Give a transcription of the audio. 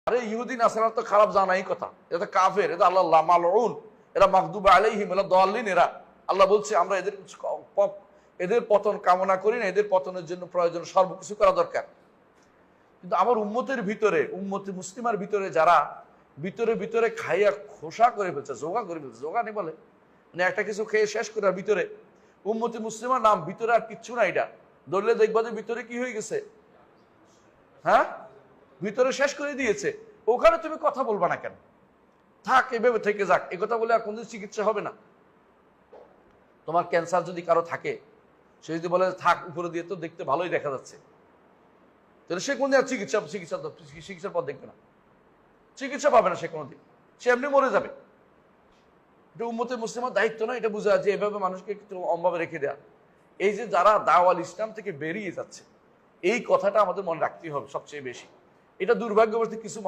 আরে ইহুদি নাসারা তো খারাপ জানাই কথা, এটা কাফের, এটা আল্লাহ মালউন, এরা মাগদুবা আলাইহিম, এরা দাল্লিন। এরা আল্লাহ বলছে আমরা এদের পতন কামনা করি না, এদের পতনের জন্য প্রয়োজন সর্বকিছু করা দরকার। কিন্তু আমার উম্মতের ভিতরে, উম্মতে মুসলিমার ভিতরে যারা ভিতরে ভিতরে খাইয়া খোসা করে ফেলছে, জোগা করে ফেলছে, জোগা নেই বলে মানে একটা কিছু খেয়ে শেষ করে ভিতরে উম্মতে মুসলিমার নাম, ভিতরে আর কিচ্ছু না। এটা ধরলে দেখবা যে ভিতরে কি হয়ে গেছে, হ্যাঁ ভিতরে শেষ করে দিয়েছে। ওখানে তুমি কথা বলবা না কেন? থাক, এভাবে থেকে যাক, এ কথা বলে আর কোনদিন চিকিৎসা হবে না। তোমার ক্যান্সার যদি কারো থাকে, সে যদি বলে থাক উপরে দিয়ে তো দেখতে ভালোই দেখা যাচ্ছে, তাহলে সে কোনদিন আর চিকিৎসার পথ দেখবে না, চিকিৎসা পাবে না সে কোনোদিন, সে এমনি মরে যাবে। এটা উম্মতে মুসলিমার দায়িত্ব না এটা বুঝা যে এভাবে মানুষকে একটু অমভাবে রেখে দেয়া। এই যে যারা দাওয়াল ইসলাম থেকে বেরিয়ে যাচ্ছে, এই কথাটা আমাদের মনে রাখতেই হবে সবচেয়ে বেশি। এটা দুর্ভাগ্যবশত কিছু মানুষ